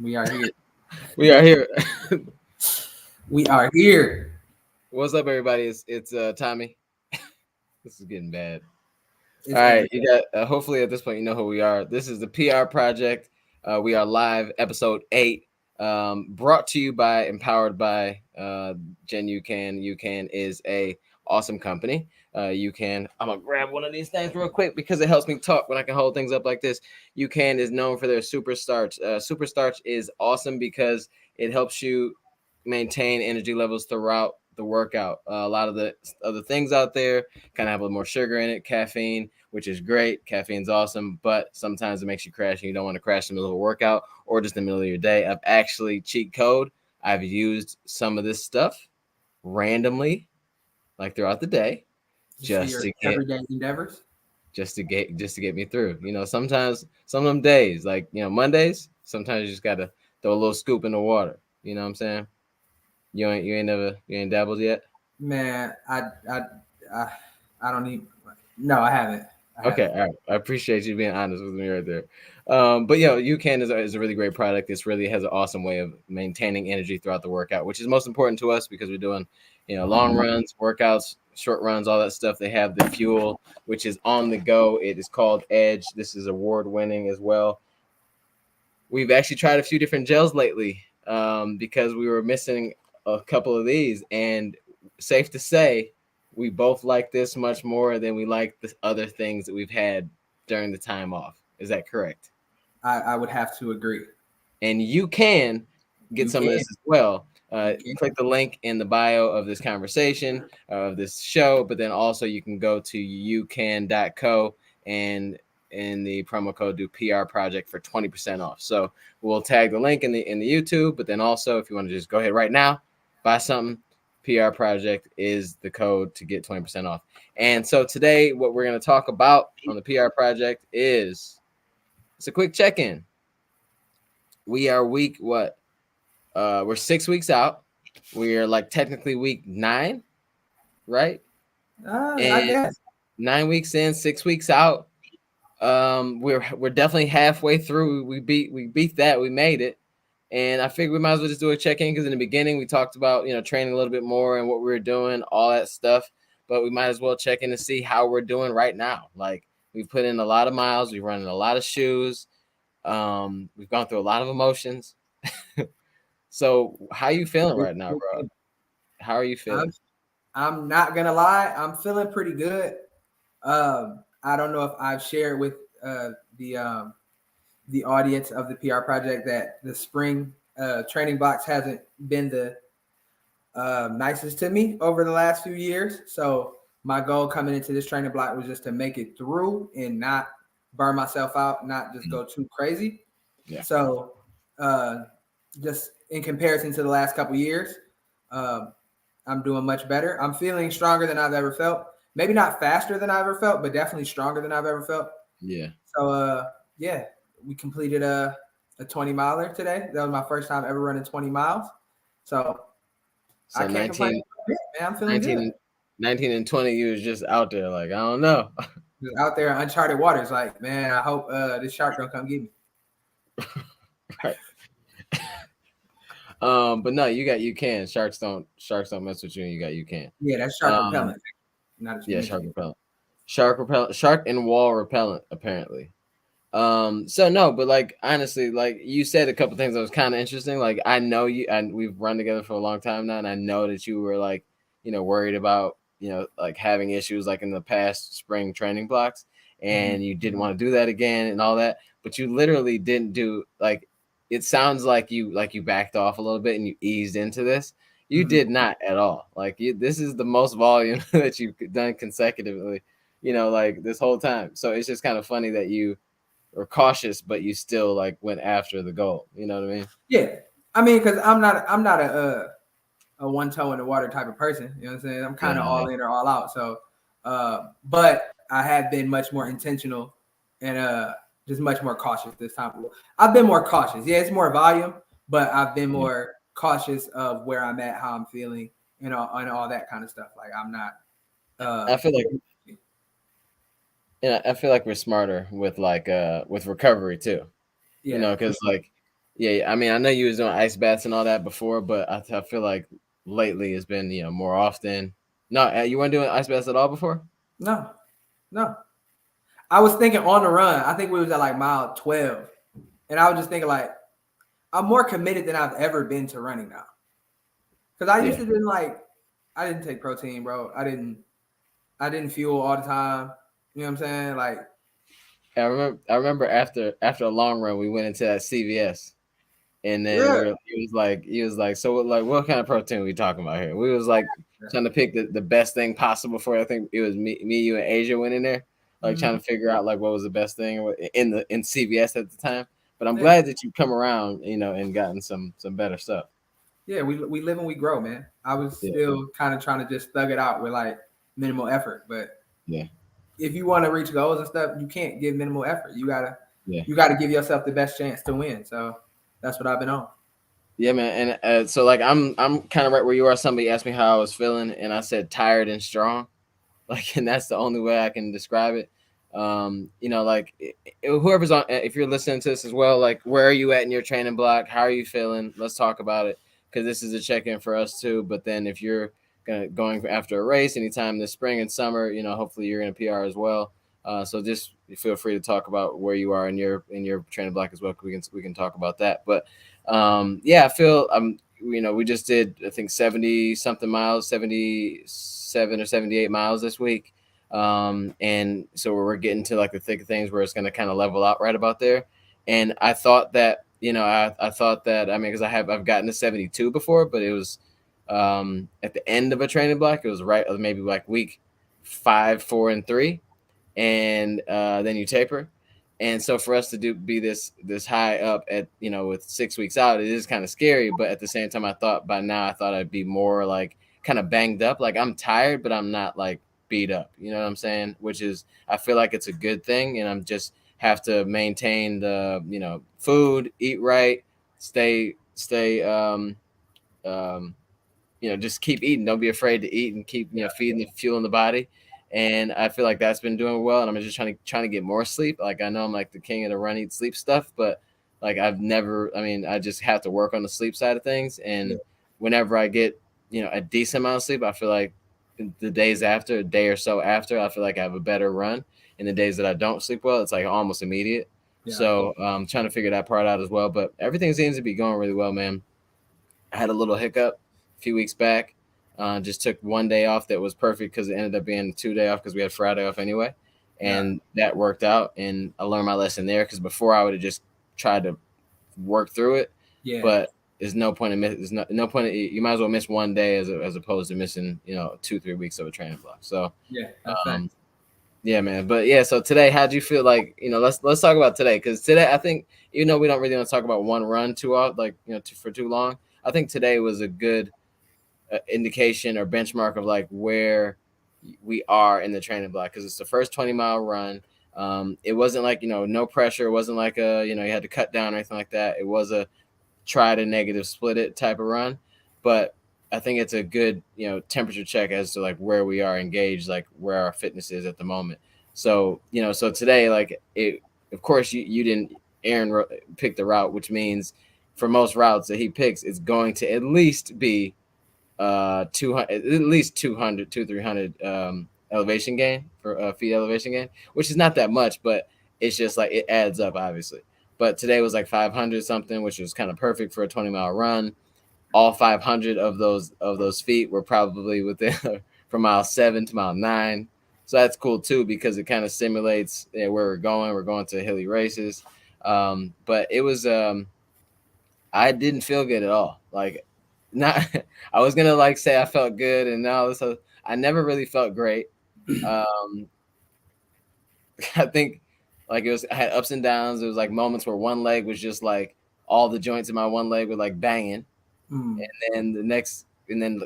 We are here. We are here. We are here. What's up, everybody? It's Tommy. This is getting bad. All It's right, Andrew. you got. Hopefully, at this point, you know who we are. This is the PR Project. We are live, episode 8. Brought to you by, empowered by Gen UCAN. UCAN is a awesome company. UCAN. I'm gonna grab one of these things real quick because it helps me talk when I can hold things up like this. UCAN is known for their Super Starch. Super Starch is awesome because it helps you maintain energy levels throughout the workout. A lot of the other things out there kind of have a little more sugar in it, caffeine, which is great. Caffeine's awesome, but sometimes it makes you crash and you don't want to crash in the middle of a workout or just in the middle of your day. I've actually, cheat code, I've used some of this stuff randomly, like throughout the day, Just for just your to get everyday endeavors. just to get me through. Sometimes some of them days, like Mondays, sometimes you just gotta throw a little scoop in the water. You know what I'm saying? You ain't dabbled yet? Man, I, I don't need. No, I haven't. I Okay, haven't. all right. I appreciate you being honest with me right there. But UCAN is a really great product. This really has an awesome way of maintaining energy throughout the workout, which is most important to us because we're doing, long runs, workouts, short runs, all that stuff. They have the fuel, which is on the go. It is called Edge. This is award winning as well. We've actually tried a few different gels lately because we were missing a couple of these, and safe to say, we both like this much more than we like the other things that we've had during the time off. Is that correct? I would have to agree. And you can get You some of can. this as well. You can. Click the link in the bio of this conversation, of this show, but then also you can go to ucan.co and in the promo code do PR project for 20% off. So we'll tag the link in the YouTube, but then also if you want to just go ahead right now, buy something, PR project is the code to get 20% off. And so today what we're going to talk about on the PR project is it's a quick check-in. We are week what? We're 6 weeks out. We're like technically week 9, right? I And guess. 9 weeks in, 6 weeks out. We're definitely halfway through. We beat that. We made it. And I figured we might as well just do a check-in because in the beginning we talked about training a little bit more and what we were doing, all that stuff. But we might as well check in to see how we're doing right now. Like we've put in a lot of miles, we've run in a lot of shoes, we've gone through a lot of emotions. So how you feeling right now, bro? How are you I'm feeling? I'm not gonna lie. I'm feeling pretty good. I don't know if I've shared with uh, the um, the audience of the PR project that the spring training blocks hasn't been the nicest to me over the last few years. So my goal coming into this training block was just to make it through and not burn myself out, not just go too crazy. Yeah. So uh, just in comparison to the last couple years, um, I'm doing much better. I'm feeling stronger than I've ever felt. Maybe not faster than I've ever felt, but definitely stronger than I've ever felt. Yeah. So yeah, we completed a 20 miler today. That was my first time ever running 20 miles. So I So can't complain. 19, Man, I'm feeling good. 19, 19 and 20, you was just out there like, I don't know. Just out there in uncharted waters. Like, man, I hope this shark don't come get me. Right. But no, you can. Sharks don't mess with you and you can. Yeah, that's shark Um, repellent. Not a yeah, human shark thing. repellent. Shark repellent, shark and wall repellent, apparently. So no, but like honestly, like you said a couple things that was kind of interesting. Like I know you and we've run together for a long time now, and I know that you were like, worried about, like having issues like in the past spring training blocks, Mhm. and you didn't want to do that again and all that. But you literally didn't do like it sounds like you backed off a little bit and you eased into this. You Mhm. did not at all. Like this is the most volume that you've done consecutively, like this whole time. So it's just kind of funny that you or cautious, but you still like went after the goal. You know what I mean? Yeah, I mean, because I'm not a one toe in the water type of person. You know what I'm saying? I'm kind of Yeah, all in or all out. So, but I have been much more intentional and just much more cautious this time. I've been more cautious. Yeah, it's more volume, but I've been yeah. more cautious of where I'm at, how I'm feeling, and all that kind of stuff. Like I'm not. I feel like I feel like we're smarter with like with recovery too. Yeah, for Because sure. like Yeah, I mean, I know you was doing ice baths and all that before, but I feel like lately it's been more often. No, you weren't doing ice baths at all before. No, no. I was thinking on the run. I think we was at like mile 12, and I was just thinking like I'm more committed than I've ever been to running now. Because I used Yeah. to didn't like I didn't take protein, bro. I didn't fuel all the time. You know what I'm saying? Like I remember after a long run, we went into that CVS, and then yeah, he was like, so what kind of protein are we talking about here? We was like trying to pick the best thing possible for it. I think it was me, you, and Asia went in there, like mm-hmm. trying to figure out like what was the best thing in CVS at the time. But I'm Yeah. glad that you come around, and gotten some better stuff. Yeah, we live and we grow, man. I was Yeah, still kind of trying to just thug it out with like minimal effort, but yeah, if you want to reach goals and stuff, you can't give minimal effort. You gotta yeah. you gotta give yourself the best chance to win. So that's what I've been on. Yeah, man. And so like I'm kind of right where you are. Somebody asked me how I was feeling, and I said tired and strong. Like, and that's the only way I can describe it. Like whoever's on, if you're listening to this as well, like where are you at in your training block? How are you feeling? Let's talk about it, because this is a check-in for us too. But then if you're going after a race anytime this spring and summer, hopefully you're in a PR as well. So just feel free to talk about where you are in your training block as well. We can talk about that. But yeah, I feel we just did, I think, 70 something miles, 77 or 78 miles this week. And so we're getting to like the thick of things where it's going to kind of level out right about there. And I thought that, I thought that, I mean, because I've gotten to 72 before, but it was at the end of a training block. It was right, maybe like week 5, 4, and 3. And then you taper. And so for us to be this high up at, with 6 weeks out, it is kind of scary. But at the same time, I thought I'd be more like kind of banged up. Like I'm tired, but I'm not like beat up. You know what I'm saying? Which is, I feel like it's a good thing. And I'm just have to maintain the, food, eat right, stay, just keep eating. Don't be afraid to eat and keep, feeding the fuel in the body. And I feel like that's been doing well. And I'm just trying to get more sleep. Like I know I'm like the king of the run, eat, sleep stuff, but like I just have to work on the sleep side of things. And whenever I get, a decent amount of sleep, I feel like the days after, a day or so after, I feel like I have a better run. And the days that I don't sleep well, it's like almost immediate. Yeah. So trying to figure that part out as well. But everything seems to be going really well, man. I had a little hiccup a few weeks back. Just took one day off that was perfect because it ended up being 2 day off because we had Friday off anyway. And that worked out. And I learned my lesson there, because before I would have just tried to work through it. Yeah. But there's no point in there's no point. You might as well miss one day as opposed to missing 2-3 weeks of a training block. So yeah, man. But yeah, so today, how'd you feel? Like, let's talk about today, because today I think, we don't really want to talk about one run too often, like for too long. I think today was a good indication or benchmark of like where we are in the training block, because it's the first 20-mile run. It wasn't like no pressure. It wasn't like you had to cut down or anything like that. It was a try to negative split it type of run, but I think it's a good temperature check as to like where we are engaged, like where our fitness is at the moment. So so today, like it, of course you didn't Aaron pick the route, which means for most routes that he picks, it's going to at least be 200, at least 200-300 elevation gain for feet elevation gain, which is not that much, but it's just like it adds up, obviously. But today was like 500 something, which was kind of perfect for a 20-mile run. All 500 of those feet were probably within from mile 7 to mile 9. So that's cool too, because it kind of simulates where we're going. We're going to hilly races. But it was I didn't feel good at all. Like, not I was gonna like say I felt good, and now so I never really felt great. I think like I had ups and downs. It was like moments where one leg was just like all the joints in my one leg were like banging, and then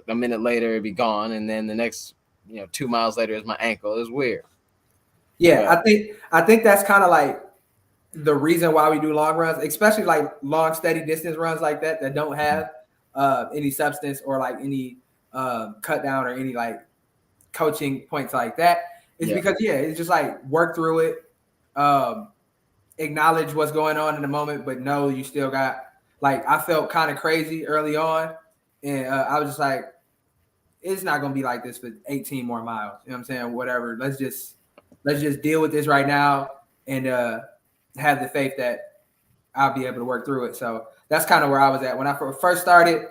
a minute later it'd be gone, and then the next 2 miles later is my ankle. It was weird. Yeah, I think that's kind of like the reason why we do long runs, especially like long, steady distance runs like that don't have any substance or like any cut down or any like coaching points like that. It's because it's just like work through it, acknowledge what's going on in the moment, but know you still got like I felt kind of crazy early on, and I was just like, it's not gonna be like this for 18 more miles. You know what I'm saying? Whatever. Let's just deal with this right now and have the faith that I'll be able to work through it. So that's kind of where I was at when I first started.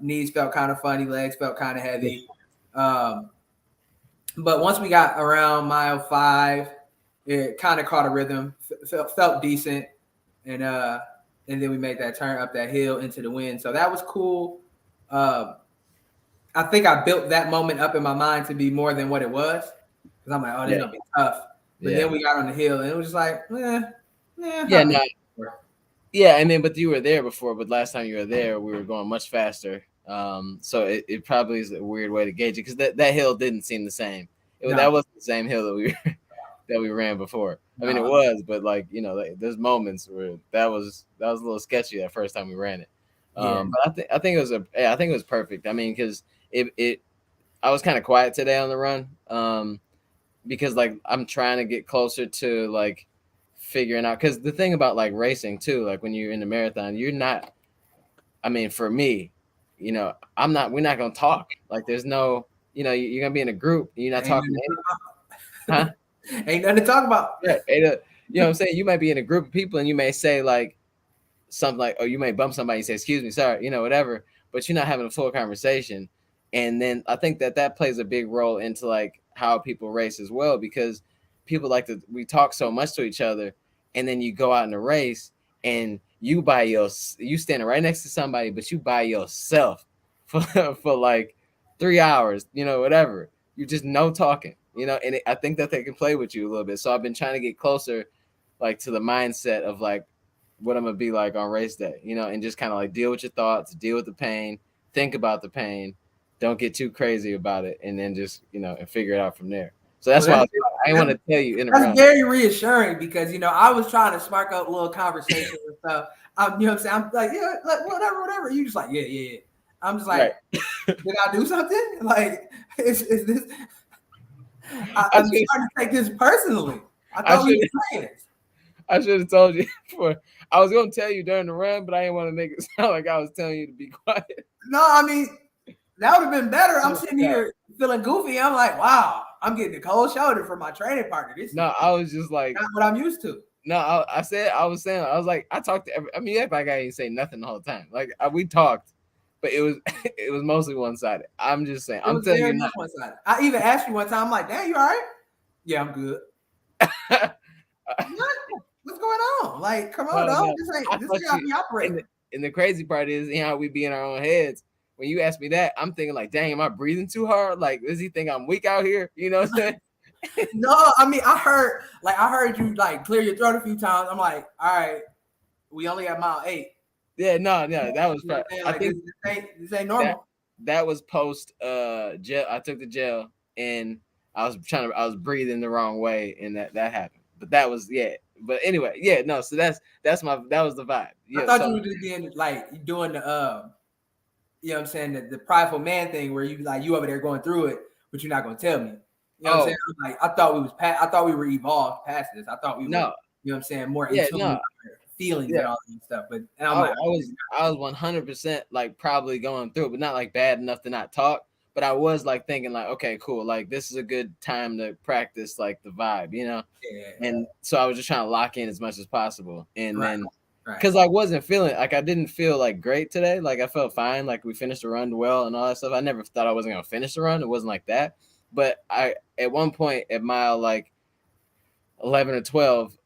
Knees felt kind of funny, legs felt kind of heavy. But once we got around mile 5, it kind of caught a rhythm, felt decent, and then we made that turn up that hill into the wind. So that was cool. I think I built that moment up in my mind to be more than what it was, because I'm like, oh, this is gonna be tough. But then we got on the hill, and it was just like, yeah. I mean, but you were there before. But last time you were there, we were going much faster. So it probably is a weird way to gauge it, because that hill didn't seem the same. That wasn't the same hill that we ran before. I mean, it was, but like, you know, there's moments where that was a little sketchy that first time we ran it. But I think it was perfect. I mean, because I was kind of quiet today on the run, because like I'm trying to get closer to like figuring out, because the thing about like racing too, like when you're in the marathon, you're not. I mean, for me, you know, we're not gonna talk. Like there's no, you know, you're gonna be in a group, you're not talking to anyone. Huh? Ain't nothing to talk about. Yeah, you know what I'm saying? You might be in a group of people and you may say like something like, or you may bump somebody and say, excuse me, sorry, you know, whatever, but you're not having a full conversation. And then I think that plays a big role into like how people race as well, because people we talk so much to each other, and then you go out in a race and you standing right next to somebody, but you by yourself for like 3 hours, you know, whatever. You just no talking, you know, and I think that they can play with you a little bit. So I've been trying to get closer, like to the mindset of like what I'm gonna be like on race day, you know, and just kind of like deal with your thoughts, deal with the pain, think about the pain, don't get too crazy about it, and then just, you know, and figure it out from there. So that's why I want to tell you in a run. That's very reassuring, because, you know, I was trying to spark up a little conversation and stuff. You know what I'm saying? I'm like, yeah, whatever. You just like, yeah. I'm just like, right. Did I do something? Like, is this? I'm starting to take this personally. I thought we were playing it. I should have told you before. I was going to tell you during the run, but I didn't want to make it sound like I was telling you to be quiet. No, I mean, that would have been better. I'm sitting here feeling goofy. I'm like, wow, I'm getting a cold shoulder from my training partner. I was just like, not what I'm used to. No, I was like, I talked to I mean, I didn't say nothing the whole time. Like we talked, but it was mostly one-sided. I'm just saying. I'm telling you, one-sided. I even asked you one time, I'm like, damn, you all right? Yeah, I'm good. What's going on? Like, come on, dog. This is how we operate. And the crazy part is, you know, how we be in our own heads. When you ask me that, I'm thinking like, dang, am I breathing too hard? Like, does he think I'm weak out here? You know what I'm saying? No, I mean, I heard you like clear your throat a few times. I'm like, all right, we only at mile 8. Yeah, no, that was. Like, I think this ain't normal. That was post gel. I took the gel and I was breathing the wrong way, and that happened. But that was But anyway, no. So that was the vibe. Yeah, I thought you were just being like doing the you know what I'm saying, the prideful man thing where you like you over there going through it, but you're not gonna tell me. You know what I'm saying? Like, I thought we were evolved past this. I thought we were, you know what I'm saying, more into feelings and all that stuff. But and I was 100% like probably going through it, but not like bad enough to not talk. But I was like thinking like, okay, cool. Like this is a good time to practice like the vibe, you know? Yeah. And so I was just trying to lock in as much as possible. And then because I wasn't feeling like I didn't feel like great today. Like I felt fine. Like we finished the run well and all that stuff. I never thought I wasn't gonna finish the run. It wasn't like that. But at one point at mile like 11 or 12,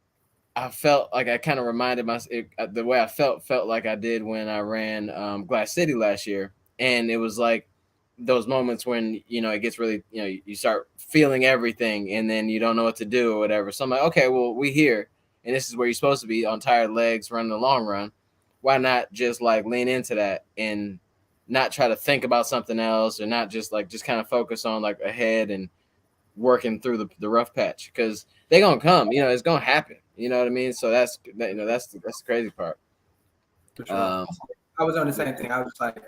I felt like I kind of reminded myself the way I felt like I did when I ran Glass City last year. And it was like those moments when, you know, it gets really, you know, you start feeling everything and then you don't know what to do or whatever. So I'm like, okay, well, we here and this is where you're supposed to be on tired legs running the long run. Why not just like lean into that and not try to think about something else, or not just kind of focus on like ahead and working through the rough patch, because they're gonna come, you know, it's gonna happen, you know what I mean? So that's the crazy part. For sure. I was on the same thing. I was like,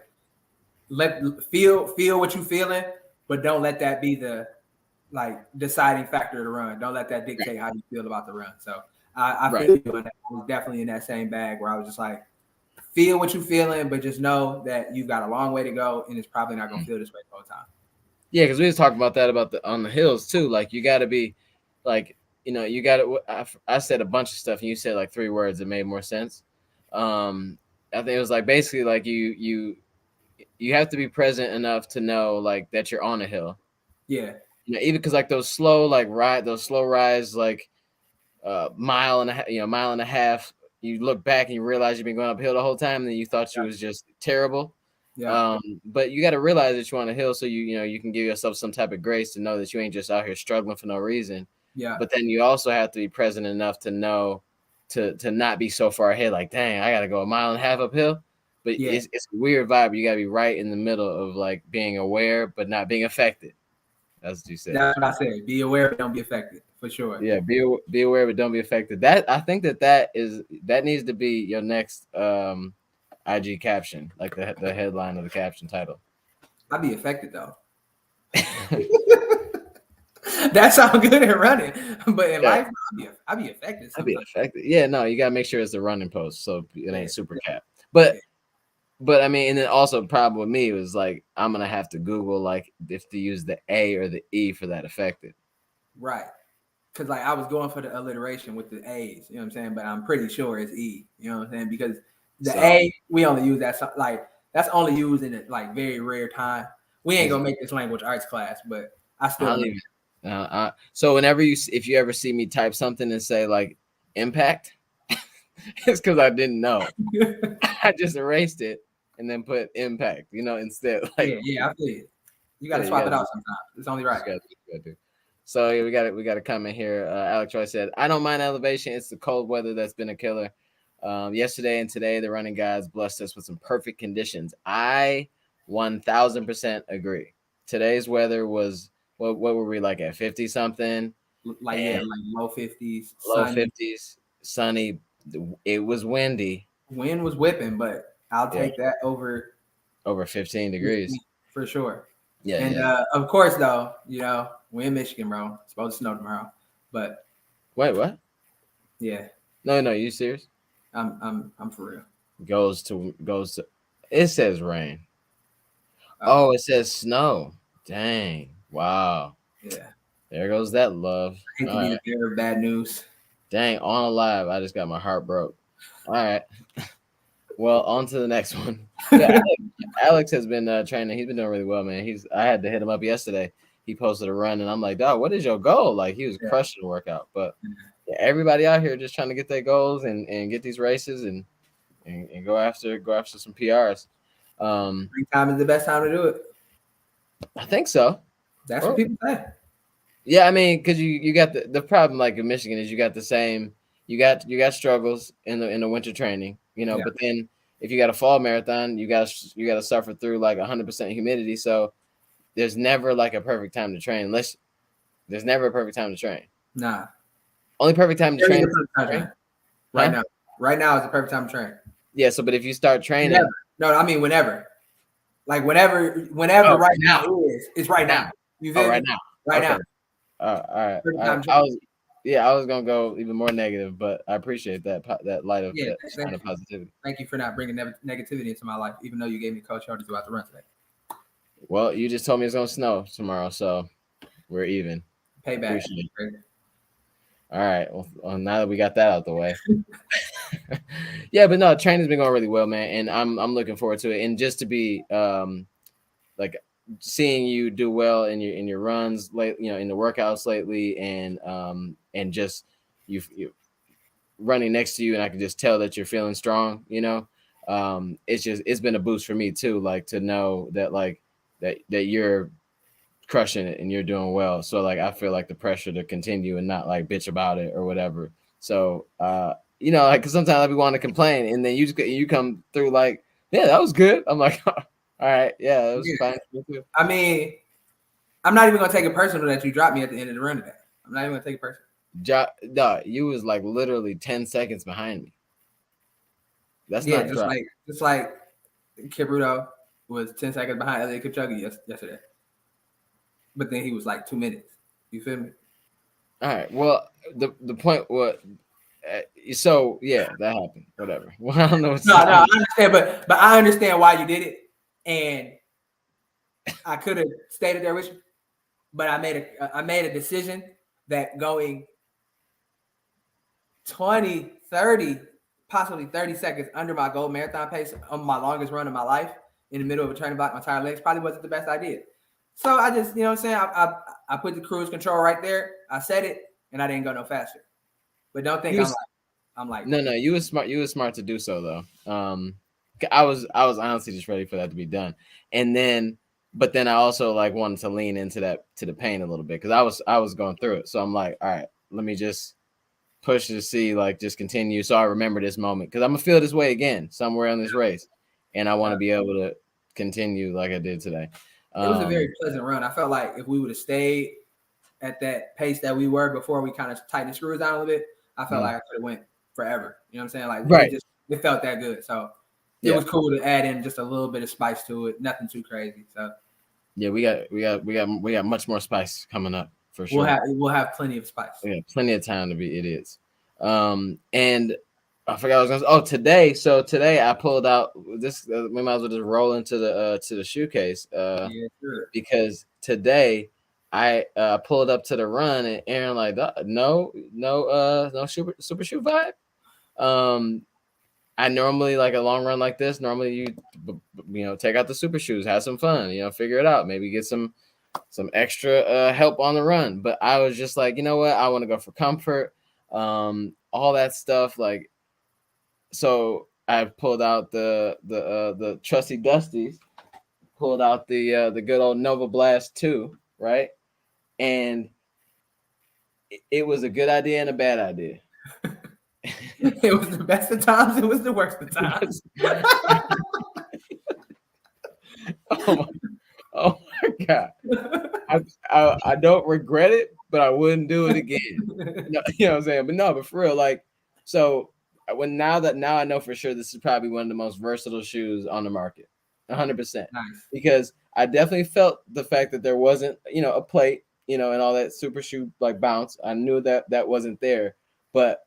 feel what you feeling, but don't let that be the like deciding factor of the run. Don't let that dictate how you feel about the run. So I feel you, and I was definitely in that same bag where I was just like, feel what you're feeling, but just know that you've got a long way to go, and it's probably not gonna feel this way the whole time. Yeah, because we was talking about that about the on the hills too. Like you got to be, like you got to. I said a bunch of stuff, and you said like 3 words that made more sense. I think it was like basically like you have to be present enough to know like that you're on a hill. Yeah, Even because like those slow rides like mile and a half, mile and a half. You look back and you realize you've been going uphill the whole time, and then you thought you was just terrible. yeah, But you got to realize that you're on a hill, so you can give yourself some type of grace to know that you ain't just out here struggling for no reason. yeah, But then you also have to be present enough to know to not be so far ahead. Like, dang, I got to go a mile and a half uphill. But yeah. it's a weird vibe. You got to be right in the middle of like being aware but not being affected. That's what you said. That's what I said. Be aware, but don't be affected, for sure. Yeah, be aware but don't be affected. That I think that needs to be your next IG caption, like the headline of the caption title. I'd be affected though. That sounds good in running, but in life, I'd be affected. I'd be affected. Yeah, no, you gotta make sure it's a running post, so it ain't super cap. But I mean, and then also the problem with me was like I'm gonna have to Google like if to use the A or the E for that affected. Right. Because like I was going for the alliteration with the A's, you know what I'm saying? But I'm pretty sure it's E, you know what I'm saying? Because the A, we only use that like that's only used in a like very rare time. We ain't gonna make this language arts class, but I still. So whenever if you ever see me type something and say like impact, it's because I didn't know. I just erased it and then put impact, instead. Like yeah, I feel it. You gotta swap it out sometimes. It's only right. So yeah, we got a comment here. Alex Roy said, "I don't mind elevation. It's the cold weather that's been a killer. Yesterday and today, the running guys blessed us with some perfect conditions. I 1000% agree. Today's weather was what were we like at 50 something? Like low 50s, low 50s, sunny. It was windy. Wind was whipping, but I'll take that over 15 degrees for sure. Yeah, and of course, though, we're in Michigan, bro. It's supposed to snow tomorrow, but wait, what? Yeah. No, you serious? I'm for real. Goes to. It says rain. Oh, it says snow. Dang! Wow. Yeah. There goes that love. I hate to be the bearer of bad news. Dang! On alive, I just got my heart broke. All right. Well, on to the next one. Yeah, Alex has been training. He's been doing really well, man. I had to hit him up yesterday. He posted a run, and I'm like, dog, what is your goal? Like, he was crushing the workout. But everybody out here just trying to get their goals and get these races and go after some PRs. Springtime is the best time to do it. I think so. That's what people say. Yeah, I mean, because you got the problem like in Michigan is you got the same. You got struggles in the winter training, but then if you got a fall marathon, you got to suffer through like 100% humidity. So there's never like a perfect time to train unless there's never a perfect time to train. Nah. Only perfect time to train. Right now. Right now is the perfect time to train. Yeah. So, but if you start training, no, I mean whenever. Like whenever right now it's right now. You feel right now. Right now. All right. I was gonna go even more negative, but I appreciate that light of that kind of positivity. Thank you for not bringing negativity into my life, even though you gave me Coach Hardy throughout the run today. Well, you just told me it's gonna snow tomorrow, so we're even. Payback. All right. Well, now that we got that out the way, yeah. But no, training's been going really well, man, and I'm looking forward to it. And just to be like seeing you do well in your runs late, in the workouts lately, and just you running next to you, and I can just tell that you're feeling strong. It's been a boost for me too, like to know that like that you're crushing it and you're doing well. So like I feel like the pressure to continue and not like bitch about it or whatever. So like cause sometimes I be wanting to complain, and then you come through like, yeah, that was good. I'm like, all right, yeah, it was fine. I mean, I'm not even gonna take it personal that you dropped me at the end of the run today. I'm not even gonna take it personal. No, you was like literally 10 seconds behind me. That's not just like Kipruto was 10 seconds behind Eliud Kipchoge yesterday. But then he was like 2 minutes. You feel me? All right. Well, the point So yeah, that happened. Whatever. Well, I don't know what to No, say. I understand, but I understand why you did it, and I could have stayed there with you, but I made a decision that going 20, 30, possibly 30 seconds under my goal marathon pace on my longest run of my life in the middle of a training block, my entire legs probably wasn't the best idea. So I just, you know what I'm saying? I put the cruise control right there. I set it, and I didn't go no faster. But don't think I'm like No, you was smart. You was smart to do so though. I was honestly just ready for that to be done, and then, but then I also like wanted to lean into the pain a little bit because I was going through it. So I'm like, all right, let me just push to see like just continue. So I remember this moment because I'm gonna feel this way again somewhere in this race, and I want to be able to continue like I did today. It was a very pleasant run. I felt like if we would have stayed at that pace that we were before we kind of tightened the screws down a little bit, I felt like I could have went forever. You know what I'm saying? Like right. it felt that good. So it was cool to add in just a little bit of spice to it. Nothing too crazy. So yeah, we got much more spice coming up for sure. We'll have plenty of spice. We have plenty of time to be idiots. And I forgot I was gonna say, oh, today. So today I pulled out this. We might as well just roll into the shoe case. Yeah, sure. Because today I pulled up to the run and Aaron like no super shoe vibe. I normally like a long run like this. Normally you take out the super shoes, have some fun, figure it out, maybe get some extra help on the run. But I was just like, you know what, I want to go for comfort, all that stuff. Like, so I pulled out the trusty dusties, pulled out the good old Nova Blast 2, right? And it was a good idea and a bad idea. It was the best of times. It was the worst of times. oh my God. I don't regret it, but I wouldn't do it again. You know what I'm saying? But for real, like, so now I know for sure this is probably one of the most versatile shoes on the market. 100%. Nice. Because I definitely felt the fact that there wasn't, a plate, and all that super shoe like bounce. I knew that wasn't there, but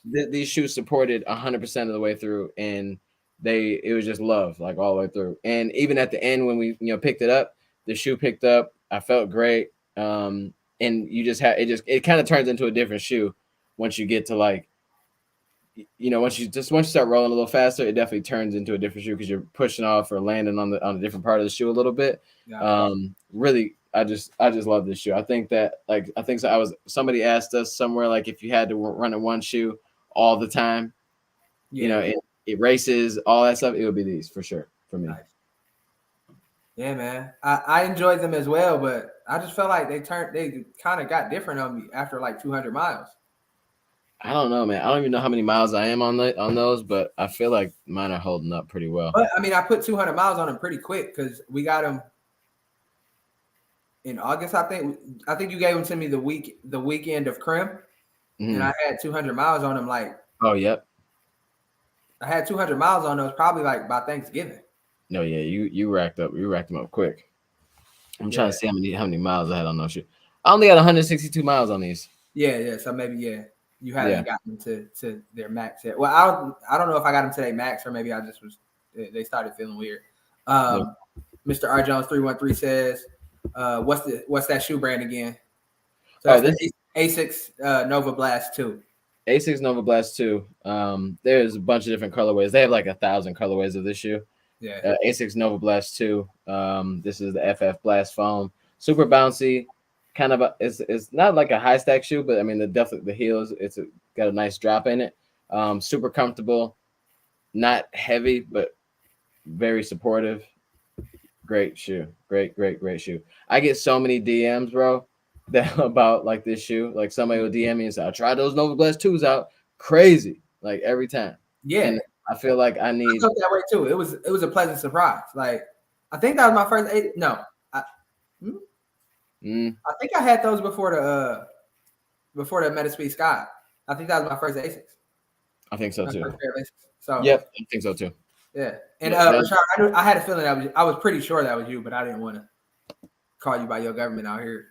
these shoes supported 100% of the way through, and it was just love like all the way through. And even at the end when we picked it up, the shoe picked up. I felt great. And you just it kind of turns into a different shoe once you get to like, once you start rolling a little faster, it definitely turns into a different shoe because you're pushing off or landing on a different part of the shoe a little bit. Yeah. Really, I just love this shoe. I think so. Somebody asked us somewhere like if you had to run in one shoe all the time, it races, all that stuff, it would be these for sure for me. Nice. Yeah, man. I enjoyed them as well, but I just felt like they kind of got different on me after like 200 miles. I don't know, man. I don't even know how many miles I am on those, but I feel like mine are holding up pretty well. But I mean, I put 200 miles on them pretty quick because we got them in August. I think you gave them to me the weekend of Crim, and I had 200 miles on them. Like, oh, yep. I had 200 miles on those probably like by Thanksgiving. No, yeah, you racked them up quick. I'm trying to see how many miles I had on those shoes. I only got 162 miles on these. Yeah. So maybe you haven't gotten to their max yet. Well, I don't know if I got them to their max or maybe I just they started feeling weird. Mr. R Jones 313 says, what's that shoe brand again? So this is ASICS Nova Blast 2. ASICS Nova Blast 2. There's a bunch of different colorways. They have like 1,000 colorways of this shoe. Yeah. ASICS Nova Blast 2. This is the FF Blast foam. Super bouncy. Kind of it's not like a high stack shoe, but I mean the heels, got a nice drop in it. Super comfortable, not heavy, but very supportive. Great shoe. Great shoe. I get so many DMs, bro, about like this shoe. Like somebody will DM me and say, I tried those Nova Blast 2s out. Crazy. Like every time. Yeah. And I feel like I felt that way too. It was a pleasant surprise. Like I think that was my first I think I had those before the Metaspeed Sky. I think that was my first ASICS. I think so too. So yep, I think so too. Yeah, and Rashard, I had a feeling I was pretty sure that was you, but I didn't want to call you by your government out here.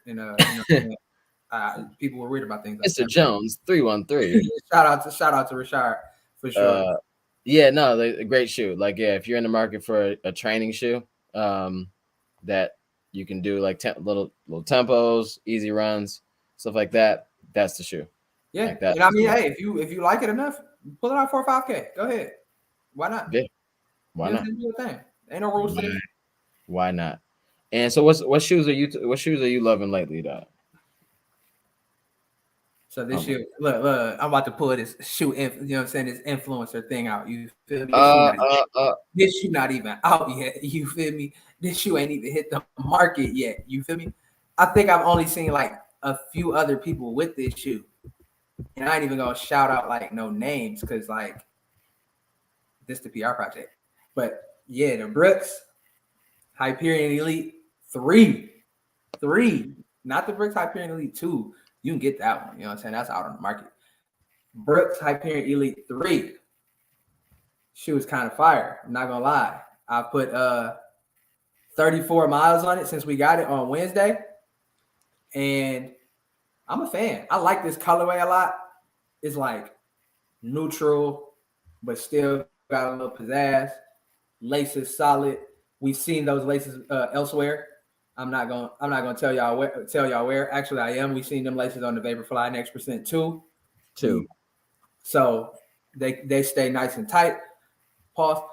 People were worried about things like Mr. Jones 313. shout out to Rashard for sure. Yeah, no, a great shoe. Like, yeah, if you're in the market for a training shoe, that you can do like little tempos, easy runs, stuff like that. That's the shoe. Yeah, like that. And I mean, hey, if you like it enough, pull it out for a 5K. Go ahead. Why not? Yeah. Why not? Do your thing. Ain't no rules to this. Why not? And so, what shoes are you loving lately, dog? So this shoe, look, I'm about to pull this shoe, you know what I'm saying, this influencer thing out. You feel me? This shoe not even out yet. You feel me? This shoe ain't even hit the market yet. You feel me? I think I've only seen like a few other people with this shoe. And I ain't even gonna shout out like no names because like this the PR project. But yeah, the Brooks Hyperion Elite 3. Not the Brooks Hyperion Elite 2. You can get that one. You know what I'm saying? That's out on the market. Brooks Hyperion Elite 3. Shoe is kind of fire. I'm not gonna lie. I put 34 miles on it since we got it on Wednesday. And I'm a fan. I like this colorway a lot. It's like neutral, but still got a little pizzazz. Laces solid. We've seen those laces elsewhere. I'm not gonna tell y'all where. Actually, I am. We've seen them laces on the Vaporfly Next% too. So they stay nice and tight. Pause.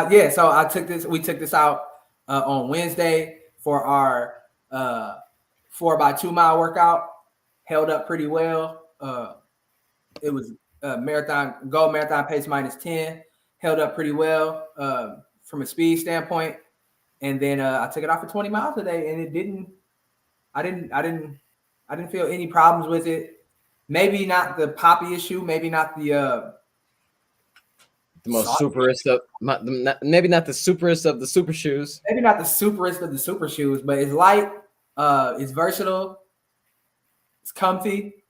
Yeah. So I took this. We took this out on Wednesday for our 4x2 mile workout. Held up pretty well. It was gold marathon pace -10. Held up pretty well from a speed standpoint. And then I took it off for 20 miles today, and it didn't. I didn't feel any problems with it. Maybe not the poppy issue. Maybe not the most superest of maybe not the superest of the super shoes. Maybe not the superest of the super shoes, but it's light. It's versatile. It's comfy.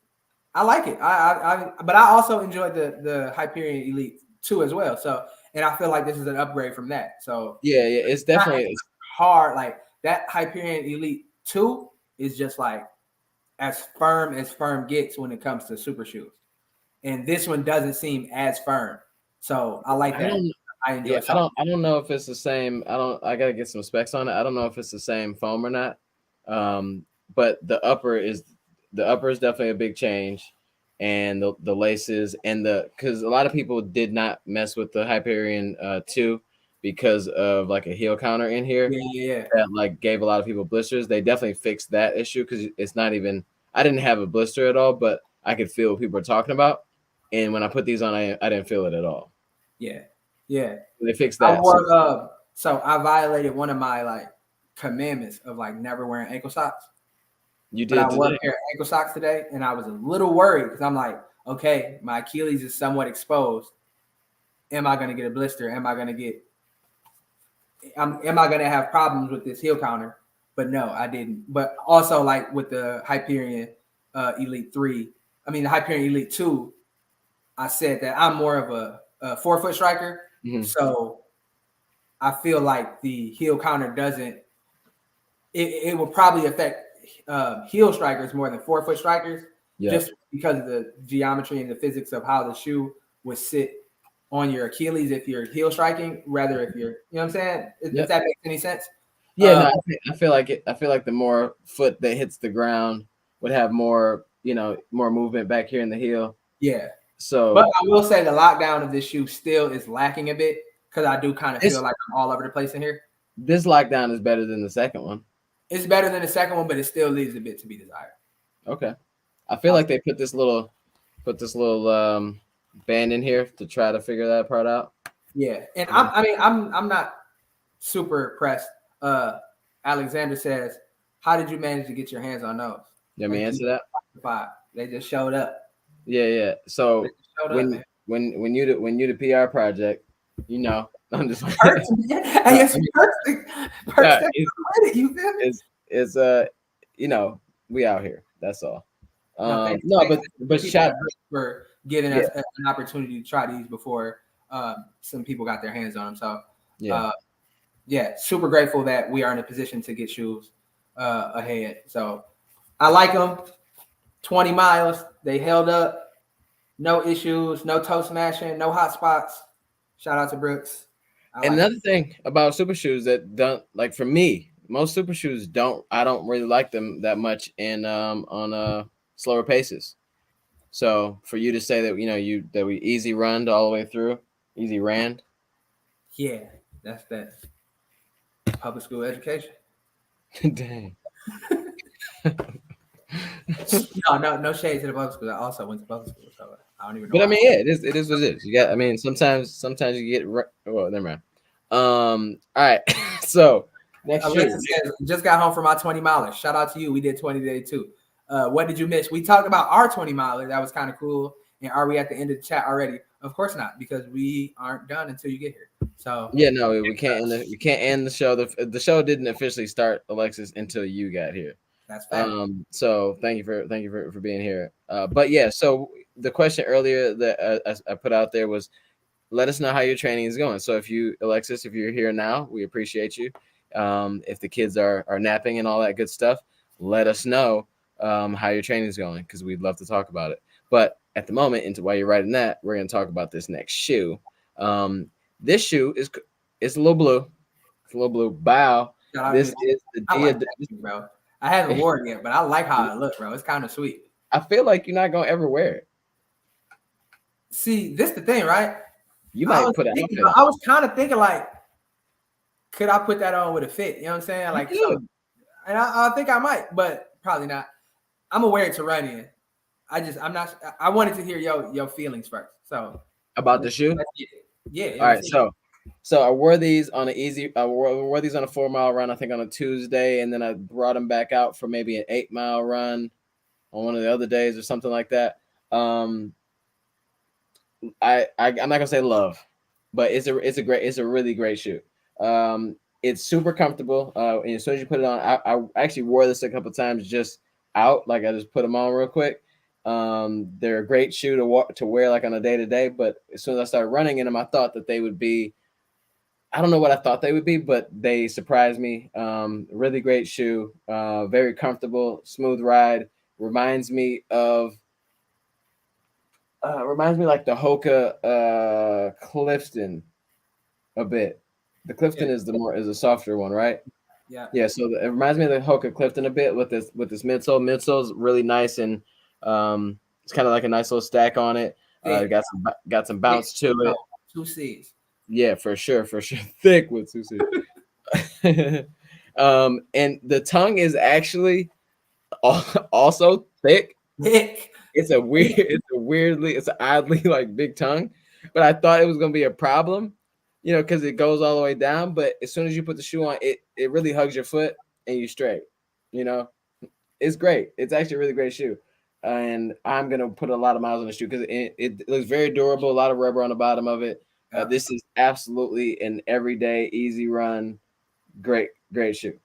I like it. But I also enjoyed the Hyperion Elite 2 as well. So, and I feel like this is an upgrade from that. So yeah, it's definitely hard. Like that Hyperion Elite 2 is just like as firm gets when it comes to super shoes. And this one doesn't seem as firm. So I like that. I enjoy it. I don't know if it's the same. I gotta get some specs on it. I don't know if it's the same foam or not. But the upper is definitely a big change. And the laces and because a lot of people did not mess with the Hyperion 2 because of like a heel counter in here. Yeah. That like gave a lot of people blisters. They definitely fixed that issue because it's not even. I didn't have a blister at all, but I could feel what people were talking about. And when I put these on, I didn't feel it at all. Yeah. They fixed that. So I violated one of my like commandments of like never wearing ankle socks. You did. I wore a pair of ankle socks today, and I was a little worried because I'm like, okay, my Achilles is somewhat exposed. Am I going to get a blister? Am I going to have problems with this heel counter? But no, I didn't. But also, like with the Hyperion Elite 3, the Hyperion Elite 2, I said that I'm more of a 4-foot striker. Mm-hmm. So I feel like the heel counter doesn't. It will probably affect heel strikers more than 4-foot strikers, just because of the geometry and the physics of how the shoe would sit on your Achilles if you're heel striking, rather if you're, you know what I'm saying? If that makes any sense. Yeah, I feel like the more foot that hits the ground would have more, more movement back here in the heel. Yeah. So, but I will say the lockdown of this shoe still is lacking a bit because I do kind of feel like I'm all over the place in here. This lockdown is better than the second one. It's better than the second one, but it still leaves a bit to be desired. Okay. I feel like they put this little band in here to try to figure that part out. Yeah. And I'm not super impressed. Alexander says, how did you manage to get your hands on those? Let me answer that. They just showed up. Yeah. So when you the PR project, I'm just like, we out here. That's all. But shout for giving us an opportunity to try these before some people got their hands on them. So super grateful that we are in a position to get shoes. ahead. So I like them. 20 miles. They held up. No issues. No toe smashing. No hot spots. Shout out to Brooks. And another thing about super shoes that don't, like, for me, most super shoes I don't really like them that much in on slower paces. So for you to say that, that we easy run all the way through, easy ran. Yeah, that's that public school education. Dang. No shade to the public school. I also went to public school, so I don't even know. But I mean, yeah, it is what it is. You got, I mean, sometimes you get, well, never mind. All right. So next Alexa says, just got home from my 20 milers. Shout out to you. We did 20 today too. What did you miss? We talked about our 20 miler. That was kind of cool. And are we at the end of the chat already? Of course not, because we aren't done until you get here. So yeah, no, we can't end the show. The show didn't officially start, Alexis, until you got here. That's fact. So thank you for being here. But yeah, so the question earlier that I put out there was, let us know how your training is going. So Alexis, if you're here now, we appreciate you. If the kids are napping and all that good stuff, let us know how your training is going, because we'd love to talk about it. But at the moment, while you're writing that, we're going to talk about this next shoe. This shoe it's a little blue. It's a little blue. Bow. This is the bro. I haven't worn it yet, but I like how it looks, bro. It's kind of sweet. I feel like you're not gonna ever wear it. See, this the thing, right? You might put it on. I was kind of thinking, like, could I put that on with a fit? You know what I'm saying? Like, so, and I think I might, but probably not. I'm gonna wear it to run in. I'm not. I wanted to hear your feelings first. So about the shoe. Yeah. All right. So I wore these on I wore these on a 4 mile run, I think on a Tuesday, and then I brought them back out for maybe an 8 mile run on one of the other days or something like that. I'm not gonna say love, but it's a really great shoe. It's super comfortable. And as soon as you put it on, I actually wore this a couple times just out, like I just put them on real quick. They're a great shoe to wear like on a day to day, but as soon as I started running in them, I thought that they would be, I don't know what I thought they would be, but they surprised me. Really great shoe, very comfortable, smooth ride. Reminds me like the Hoka Clifton a bit. The Clifton is a softer one, right? Yeah. Yeah. So it reminds me of the Hoka Clifton a bit with this midsole. Midsole's really nice, and it's kind of like a nice little stack on it. Got some bounce to it. 2 C's. Yeah, for sure. Thick with 2 C's. And the tongue is actually also thick. It's an oddly like big tongue, but I thought it was gonna be a problem, because it goes all the way down. But as soon as you put the shoe on, it really hugs your foot and you straight. It's great. It's actually a really great shoe, and I'm gonna put a lot of miles on the shoe because it looks very durable. A lot of rubber on the bottom of it. This is absolutely an everyday easy run. Great shoe.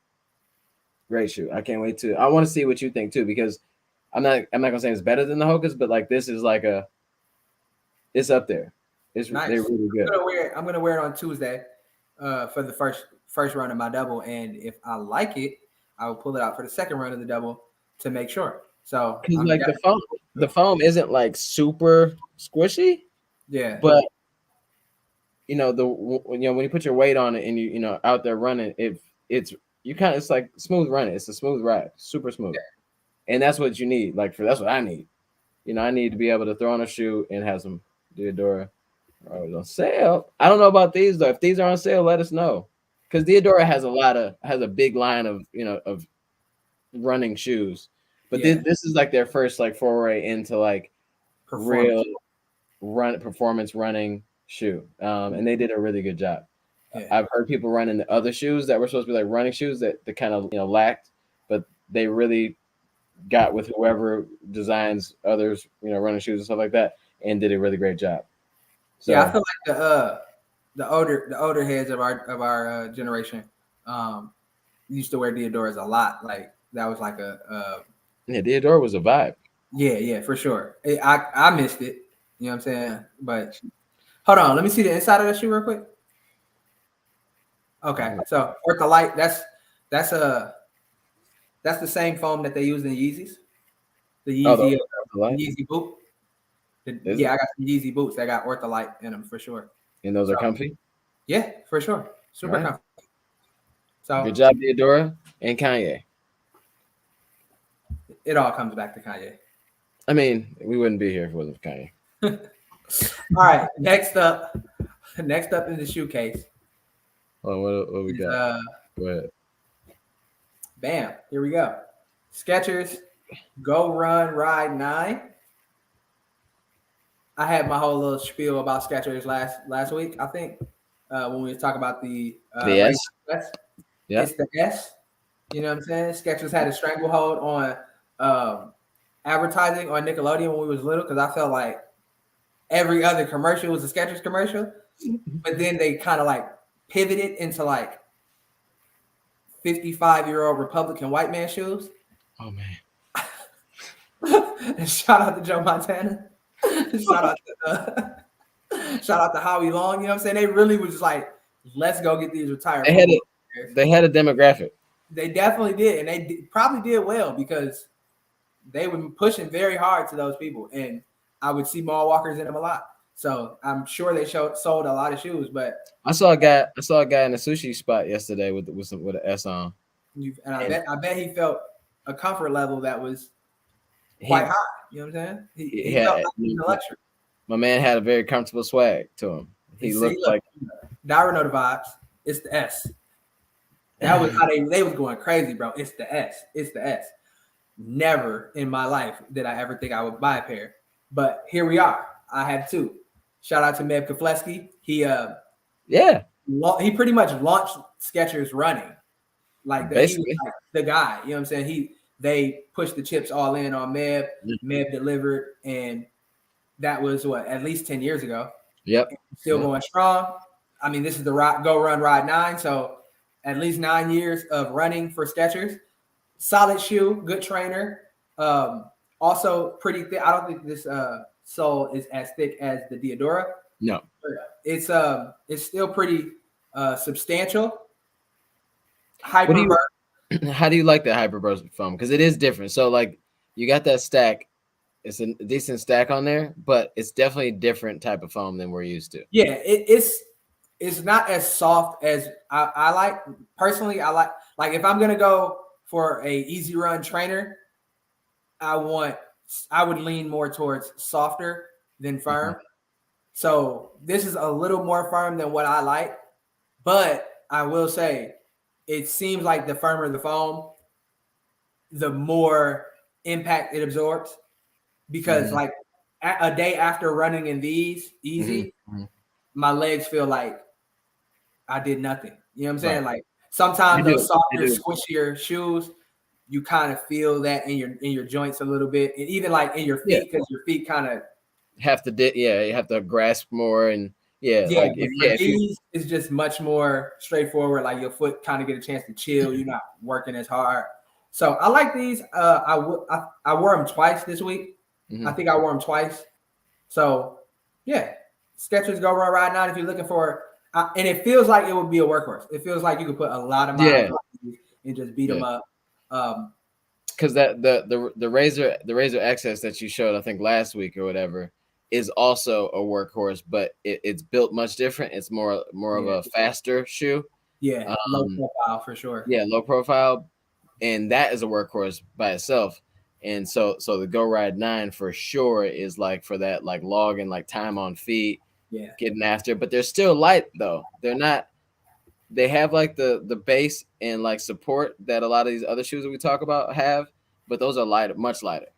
Great shoe. I can't wait I want to see what you think too, because I'm not gonna say it's better than the Hokas, but like this is like it's up there. It's nice. They're really good. I'm gonna wear it on Tuesday for the first run of my double, and if I like it, I will pull it out for the second run of the double to make sure. So like the foam isn't like super squishy. Yeah. But when you put your weight on it and you out there running, it's like smooth running. It's a smooth ride, super smooth. Yeah. And that's what you need. That's what I need. I need to be able to throw on a shoe and have some Diadora on sale. I don't know about these though. If these are on sale, let us know. Because Diadora has a big line of of running shoes. But this is like their first like foray into like real performance running shoe. And they did a really good job. Yeah. I've heard people running the other shoes that were supposed to be like running shoes that kind of lacked, but they really got with whoever designs others running shoes and stuff like that, and did a really great job. So I feel like the older heads of our generation used to wear Diadoras a lot. Like that was like Diadora was a vibe. Yeah, for sure. I missed it. You know what I'm saying? But hold on, let me see the inside of that shoe real quick. Okay, so Ortholite, that's That's the same foam that they use in Yeezys. The Oh, Yeezy, Ortholite? Yeezy boot. Is Yeah, it? I got some Yeezy boots that got Ortholite in them for sure. And those are So, comfy. yeah, for sure. All Super right. comfy. So Good job, Theodora and Kanye. it all comes back to Kanye. I mean, we wouldn't be here if it wasn't for Kanye. All right, next up in the shoe case Hold on, what we is got? Go ahead. bam, here we go. Skechers Go Run Ride 9. I had my whole little spiel about Skechers last week, I think, when we were talking about the The S? Yeah. It's the S. You know what I'm saying? Skechers had a stranglehold on advertising on Nickelodeon when we was little because I felt like every other commercial was a Skechers commercial, but then they kind of like pivoted into like 55-year-old Republican white man shoes. Oh man. And shout out to Joe Montana. shout out to Howie Long. You know what I'm saying? They really was just like, let's go get these retired. They had a demographic. They definitely did, and they probably did well because they were pushing very hard to those people, and I would see mall walkers in them a lot. So I'm sure they sold a lot of shoes. But I saw a guy in a sushi spot yesterday with an S on. And I bet he felt a comfort level that was quite high. You know what I'm saying? He felt like he was in luxury. My man had a very comfortable swag to him. He looked like Dyra know the vibes. It's the S. That was how they was going crazy, bro. It's the S. It's the S. Never in my life did I ever think I would buy a pair. But here we are. I have two. Shout out to Meb Keflezighi. He pretty much launched Skechers running. Like he was like the guy. You know what I'm saying? They pushed the chips all in on Meb. Meb delivered, and that was at least 10 years ago. Yep. Still going strong. I mean, this is the Go Run Ride 9, so at least 9 years of running for Skechers. Solid shoe, good trainer. Also pretty thick. I don't think this sole is as thick as the Diadora. No. It's still pretty substantial. How do you like the Hyperburst foam? Because it is different. So like you got that stack. It's a decent stack on there, but it's definitely a different type of foam than we're used to. Yeah, it's not as soft as I like. Personally, I like if I'm gonna go for a easy run trainer, I would lean more towards softer than firm. Mm-hmm. So this is a little more firm than what I like, but I will say it seems like the firmer the foam, the more impact it absorbs. Because like a day after running in these easy, my legs feel like I did nothing. You know what I'm saying? Like sometimes those softer, squishier shoes, you kind of feel that in your joints a little bit, and even like in your feet because your feet kind of have to. You have to grasp more and like these is just much more straightforward. Like your foot kind of get a chance to chill. You're not working as hard. So I like these. I wore them twice this week. I think I wore them twice. So, yeah, Skechers Go Run Ride 9 if you're looking for and it feels like it would be a workhorse. It feels like you could put a lot of miles on these and just beat them up. Because the Razor XS that you showed, I think last week or whatever, is also a workhorse, but it's built much different. It's more of a faster shoe. Yeah, low profile for sure. Yeah, low profile, and that is a workhorse by itself. And so the Go Ride 9 for sure is like for that like logging like time on feet, getting after. But they're still light though. They're not. They have like the base and like support that a lot of these other shoes that we talk about have, but those are lighter, much lighter,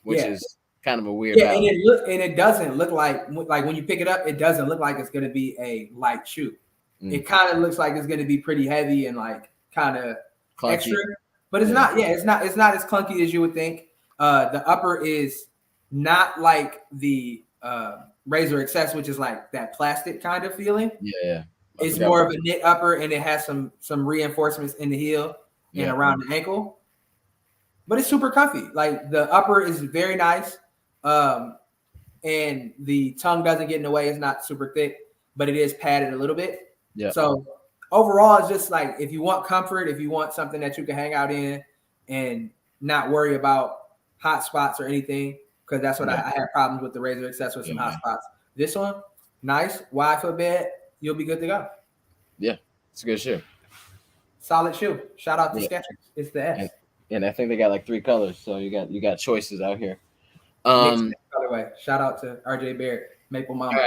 which is kind of a weird. Yeah, and it doesn't look like when you pick it up, it doesn't look like it's going to be a light shoe. It kind of looks like it's going to be pretty heavy and like kind of extra, but it's not. Yeah, it's not as clunky as you would think. The upper is not like the Razor XS, which is like that plastic kind of feeling. Yeah. It's more of a knit upper, and it has some reinforcements in the heel and around the ankle. But it's super comfy. Like the upper is very nice, and the tongue doesn't get in the way. It's not super thick, but it is padded a little bit. Yeah. So overall, it's just like if you want comfort, if you want something that you can hang out in, and not worry about hot spots or anything, because that's what Yeah. I had problems with the Razor XS with some hot spots. This one, nice, wide foot bed, you'll be good to go. Yeah, it's a good shoe. Solid shoe. Shout out to Skechers. It's the S. And I think they got like 3 colors, so you got choices out here. Nick's colorway. Shout out to RJ Barrett, Maple Mama.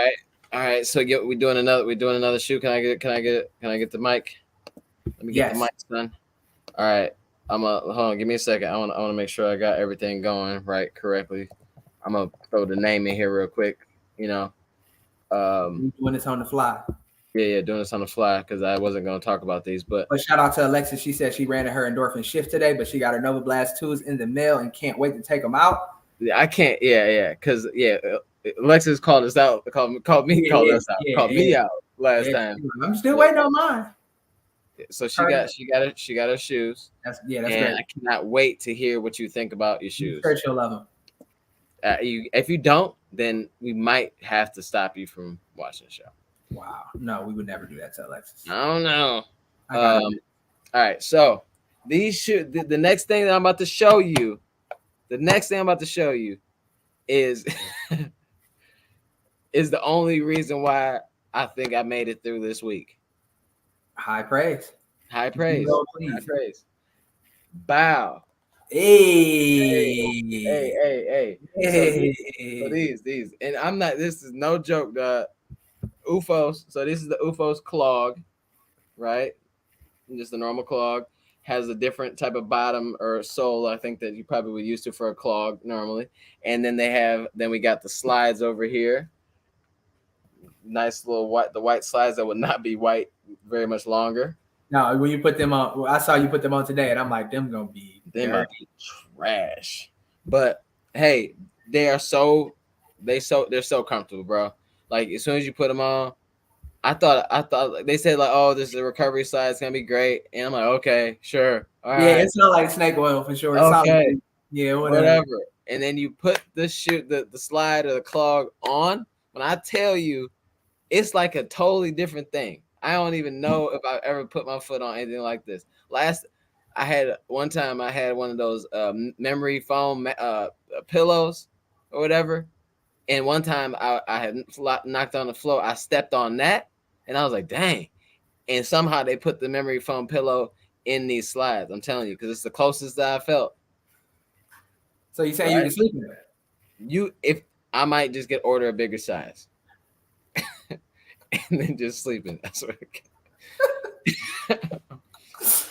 All right. So we're doing another shoe. Can I get the mic? Let me get the mic, son. All right. Hold on. Give me a second. I want to make sure I got everything going right correctly. I'm gonna throw the name in here real quick. You know, doing this on the fly. Yeah, doing this on the fly because I wasn't gonna talk about these, but shout out to Alexis. She said she ran her endorphin shift today, but she got her Nova Blast 2s in the mail and can't wait to take them out. I can't. Because Alexis called us out. Called me out last time. I'm still waiting on mine. So she got her shoes. That's great. I cannot wait to hear what you think about your shoes. I'm sure she'll love them. If you don't, then we might have to stop you from watching the show. Wow. No, we would never do that to Alexis. I don't know. All right. So these shoes, the next thing that I'm about to show you, is is the only reason why I think I made it through this week. High praise. High praise. Bow. Hey. So these, and I'm not. This is no joke, OOFOS. So this is the OOFOS clog, right? Just a normal clog. Has a different type of bottom or sole, I think, that you probably would use to for a clog normally. And then we got the slides over here. Nice little white slides that would not be white very much longer. No, when you put them on, I saw you put them on today, and I'm like, they're gonna be trash. But hey, they're so comfortable, bro. Like as soon as you put them on, I thought they said like, oh, this is a recovery slide, it's gonna be great, and I'm like, okay, sure, all right. Yeah, it's not like snake oil for sure. Okay, yeah, whatever. And then you put the slide or the clog on. When I tell you, it's like a totally different thing. I don't even know if I've ever put my foot on anything like this. One time I had one of those memory foam pillows or whatever. And one time I had knocked on the floor. I stepped on that and I was like, dang. And somehow they put the memory foam pillow in these slides. I'm telling you, because it's the closest that I felt. So you saying you can sleep in it? If I might just order a bigger size. And then just sleeping. That's what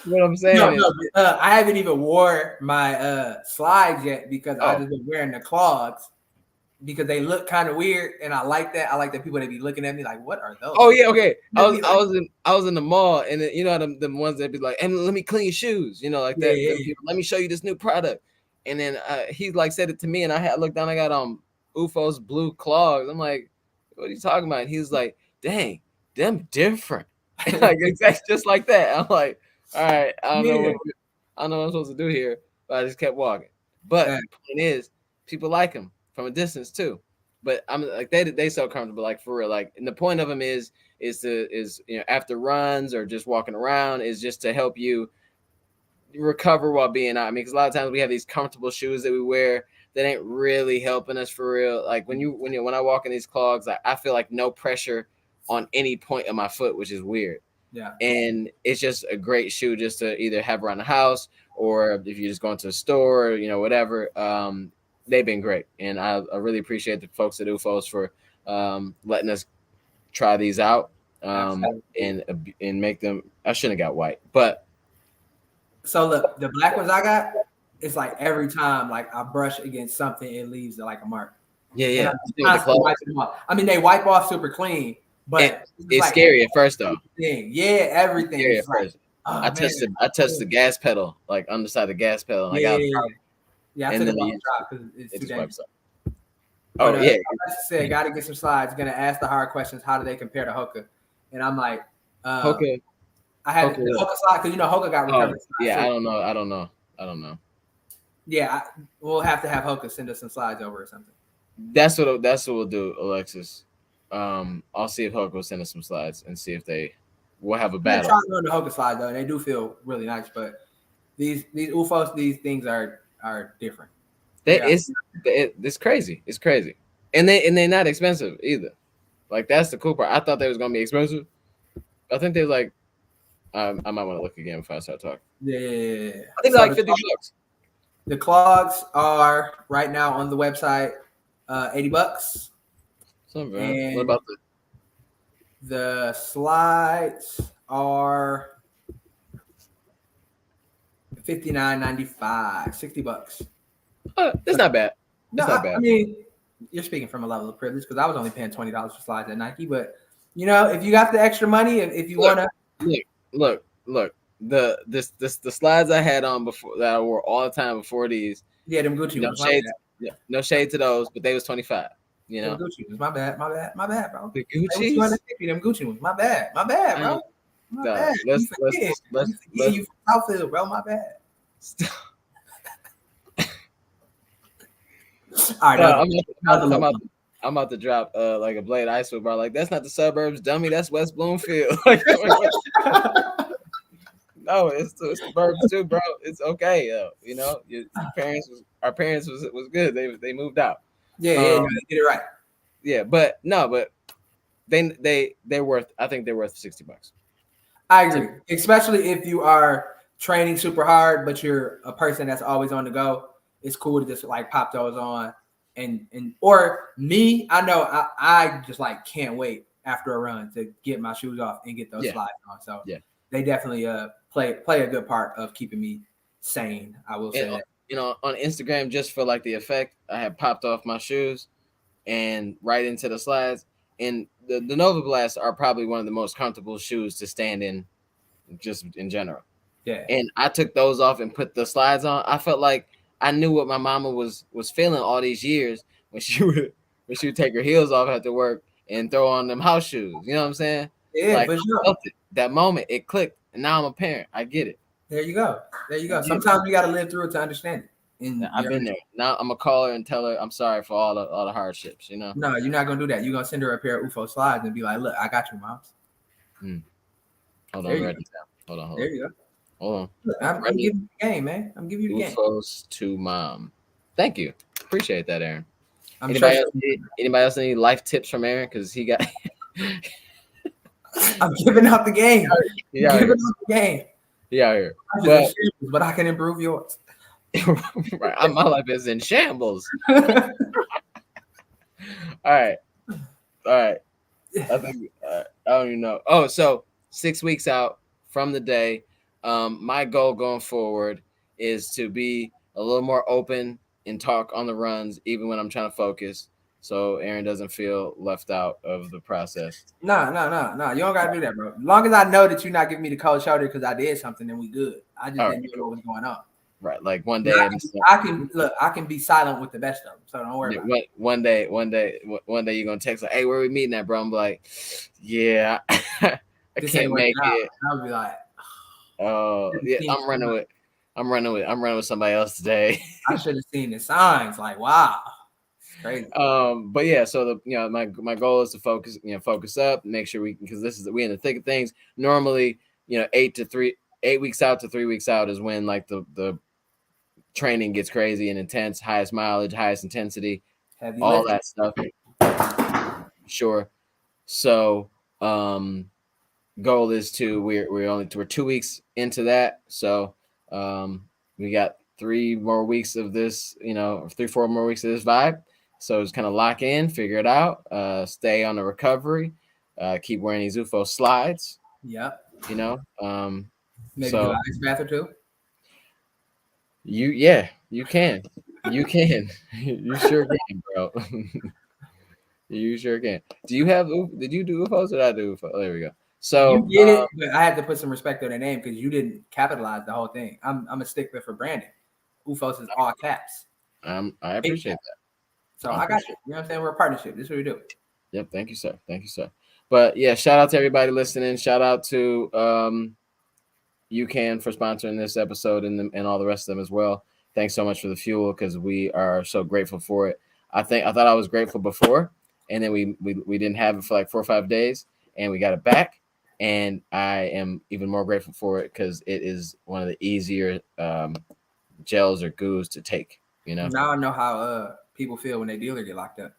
what I'm saying. I haven't even wore my slides yet because I just been wearing the clogs because they look kind of weird, and I like that. I like that people, they be looking at me like, "What are those?" Oh yeah, okay. I was in the mall, and then, you know them ones that be like, "And let me clean your shoes," you know, like that. Yeah. Let me show you this new product. And then he like said it to me, and I looked down. I got OOFOS blue clogs. I'm like, "What are you talking about?" And he was like, dang, them different. Like exactly just like that. I'm like, all right, I don't know what I'm supposed to do here, but I just kept walking. But the point is, people like them from a distance too. But I'm like, they so comfortable, like for real. Like, and the point of them is after runs or just walking around is just to help you recover while being out. I mean, because a lot of times we have these comfortable shoes that we wear that ain't really helping us for real. Like when I walk in these clogs, I feel like no pressure on any point of my foot, which is weird. Yeah. And it's just a great shoe just to either have around the house or if you're just going to the store, whatever. They've been great. And I really appreciate the folks at OOFOS for letting us try these out and make them. I shouldn't have got white, but. So look, the black ones I got, it's like every time like I brush against something, it leaves like a mark. Yeah. I mean, they wipe off super clean. But it's like scary at first, though. Yeah, everything. Scary at first. I touched the gas pedal, like underside the gas pedal. And I took it off the drop because it's too dangerous. I said, got to get some slides. Going to ask the hard questions. How do they compare to Hoka? And I'm like, Hoka. I had the Hoka slide because Hoka got recovered. Yeah, I don't know. Yeah, we'll have to have Hoka send us some slides over or something. That's what we'll do, Alexis. I'll see if Hoka will send us some slides and see if we'll have a battle. I'm trying to learn the Hoka slide though, and they do feel really nice, but These UFOs, these things are different. That Yeah. it's crazy. It's crazy, and they're not expensive either. Like that's the cool part. I thought they was gonna be expensive. I think they're like. I might want to look again before I start talking. Yeah. I think So they're like $50. the clogs are right now on the website, $80. Something. What And about the slides are $59.95, $60. It's not bad. No, It's not bad. I mean, you're speaking from a level of privilege because I was only paying $20 for slides at Nike. But you know, if you got the extra money, if you want to look. The slides I had on before that I wore all the time before these. yeah, them Gucci No ones. shade. No shade to those, but they was 25. You know, them Gucci ones. My bad, bro. the Hey, what you Gucci's. want to take them Gucci ones? My bad, bro. My bad. Let's You from Southfield, bro. My bad. All right, I'm about to drop like a Blade Icewood bar. Like that's not the suburbs, dummy. That's West Bloomfield. Like, no, it's the suburbs too, bro. It's okay. You know, our parents was good. They moved out. Yeah, no, get it right. Yeah, but they're worth. I think they're worth $60. I agree, especially if you are training super hard, but you're a person that's always on the go. It's cool to just like pop those on, and or me, I know I just like can't wait after a run to get my shoes off and get those slides on. So they definitely play a good part of keeping me sane. I will say that. You know, on Instagram, just for like the effect, I had popped off my shoes and right into the slides. And the Nova Blast are probably one of the most comfortable shoes to stand in, just in general. Yeah. And I took those off and put the slides on. I felt like I knew what my mama was feeling all these years when she would take her heels off after work and throw on them house shoes. You know what I'm saying? Yeah, like, for sure. That moment it clicked, and now I'm a parent. I get it. There you go. Sometimes you got to live through it to understand it. And I've been there. Now I'm gonna call her and tell her I'm sorry for all the hardships. You know. No, you're not gonna do that. You're gonna send her a pair of UFO slides and be like, "Look, I got you, mom." Hold on, write this down. Hold on. There you go. Hold on. Look, I'm giving you the game, man. I'm giving you the game. UFOs to mom. Thank you. Appreciate that, Aaron. I'm anybody else need life tips from Aaron? Because he got. I'm giving out the game. Yeah, giving out the game. Yeah, here. But I can improve yours. Right, my life is in shambles. All right. I think I don't even know. Oh, so 6 weeks out from the day. My goal going forward is to be a little more open and talk on the runs, even when I'm trying to focus, so Aaron doesn't feel left out of the process. No. You don't gotta do that, bro. As long as I know that you're not giving me the cold shoulder because I did something, then we good. I just didn't know what was going on. Right, like one day I can be silent with the best of them, so don't worry about it. One day you're gonna text like, "Hey, where we meeting at, bro?" I'm like, "Yeah, I can't make it." I'll be like, "Oh, yeah, I'm running with somebody else today." I should have seen the signs. Like, wow, it's crazy. But yeah, so my goal is to focus up, make sure because we in the thick of things. Normally, 8 weeks out to 3 weeks out is when like the training gets crazy and intense, highest mileage, highest intensity, all that stuff. Sure. So goal is we're 2 weeks into that. So we got 3 more weeks of this, 3-4 more weeks of this vibe. So just kind of lock in, figure it out, stay on the recovery, keep wearing these UFO slides. Yep. Maybe do ice bath or two. You can. You sure can, bro. You sure can. Did you do UFOs or did I do UFOs? There we go. So you did it, but I had to put some respect on their name because you didn't capitalize the whole thing. I'm a stickler for branding. UFOs is all caps. I appreciate that. So I got you. You know what I'm saying? We're a partnership. This is what we do. Yep. Thank you, sir. But yeah, shout out to everybody listening. Shout out to UCAN for sponsoring this episode and all the rest of them as well. Thanks so much for the fuel because we are so grateful for it. I thought I was grateful before, and then we didn't have it for like 4 or 5 days, and we got it back. and I am even more grateful for it because it is one of the easier gels or goos to take. You know. Now I know how people feel when their dealer get locked up.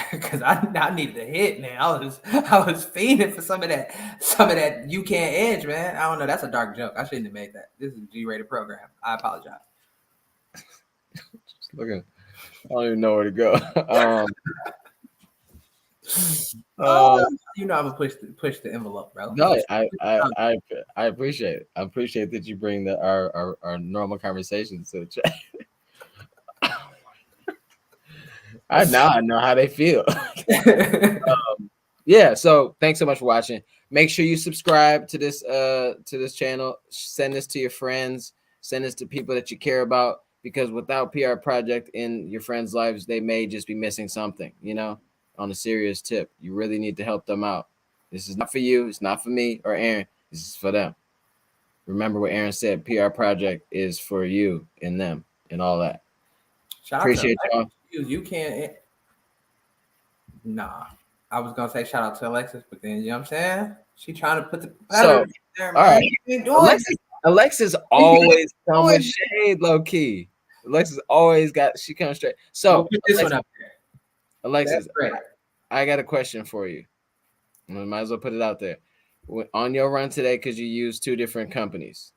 Because I needed a hit, man. I was fiending for some of that You Can't Edge, man. I don't know. That's a dark joke. I shouldn't have made that. This is a G-rated program. I apologize. Just looking, I don't even know where to go. You know I'm gonna push the envelope, bro. No, I appreciate it. I appreciate that you bring our normal conversations to the chat. I know how they feel. Yeah, so thanks so much for watching. Make sure you subscribe to this channel. Send this to your friends. Send this to people that you care about, because without PR Project in your friends' lives, they may just be missing something, you know, on a serious tip. You really need to help them out. This is not for you. It's not for me or Aaron. This is for them. Remember what Aaron said. PR Project is for you and them and all that. Appreciate y'all. You can't. Nah. I was gonna say shout out to Alexis, but then you know what I'm saying? She trying to put the there, man. All right. Alexis always come with shade, low key. Alexis always she comes straight. So put this one up there. Alexis, I got a question for you. I might as well put it out there. On your run today, because you used 2 different companies,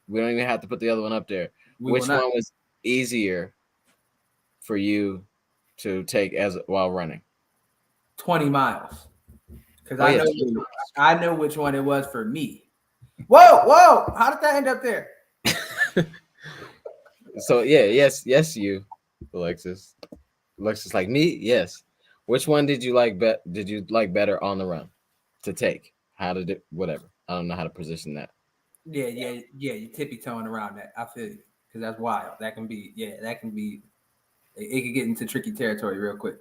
we don't even have to put the other one up there. Which one was easier for you to take while running? 20 miles. Because I know which one it was for me. Whoa! How did that end up there? So yes, you, Alexis. Alexis, like me, yes. Which one did you like? Did you like better on the run to take? How did it? Whatever. I don't know how to position that. Yeah. You tippy toeing around that. I feel you, because that's wild. That can be. It could get into tricky territory real quick.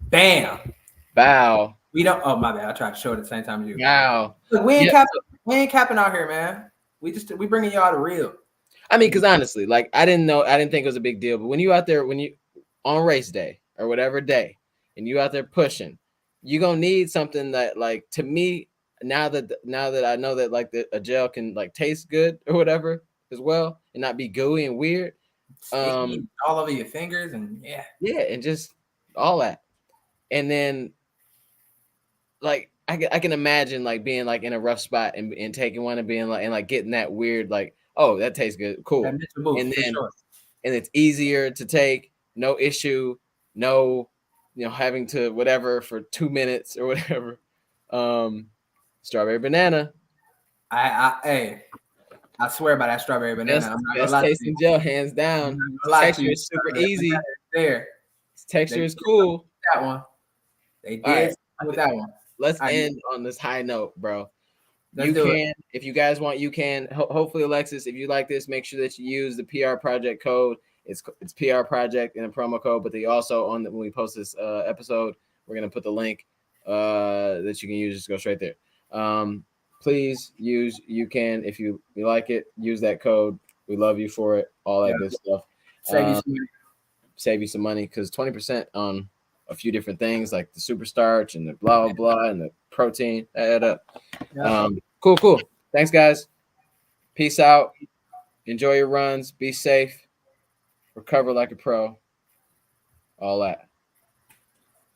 Bam. Bow. We don't. Oh my bad. I tried to show it at the same time as you. Wow. Look, we ain't capping out here, man. We bringing y'all the real. I mean, because honestly, like I didn't think it was a big deal, but when you out there, when you on race day or whatever day, and you out there pushing, you gonna need something that, like, to me, now that I know that like a gel can like taste good or whatever as well, and not be gooey and weird, all over your fingers, and and just all that, and then like I can imagine like being like in a rough spot and taking one and being like and like getting that weird like, oh, that tastes good, cool, and then and it's easier to take, no issue, no, having to whatever for 2 minutes or whatever. Strawberry banana. I swear by that strawberry banana. Best tasting gel, hands down. Texture is super easy. There. Texture is cool. That one. They did with that one. Let's end on this high note, bro. If you guys want, you can. Hopefully, Alexis, if you like this, make sure that you use the PR Project code. It's PR Project in a promo code, but they also when we post this episode, we're gonna put the link that you can use. Just go straight there. Please use UCAN if you like it. Use that code. We love you for it. All that good stuff. Save you some money because 20% on a few different things like the super starch and the blah blah and the protein add up. Cool. Thanks, guys. Peace out. Enjoy your runs. Be safe. Recover like a pro. All that.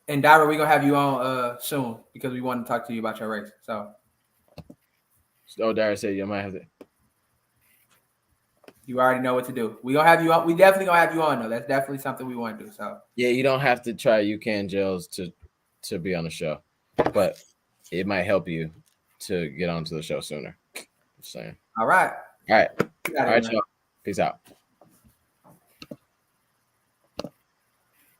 And Dara, we're gonna have you on soon because we want to talk to you about your race. So Dara said you might have to. You already know what to do. We gonna have you on. We definitely gonna have you on though. That's definitely something we want to do. So yeah, you don't have to try UCAN gels to be on the show, but it might help you to get onto the show sooner. Just saying. All right, y'all. Peace out.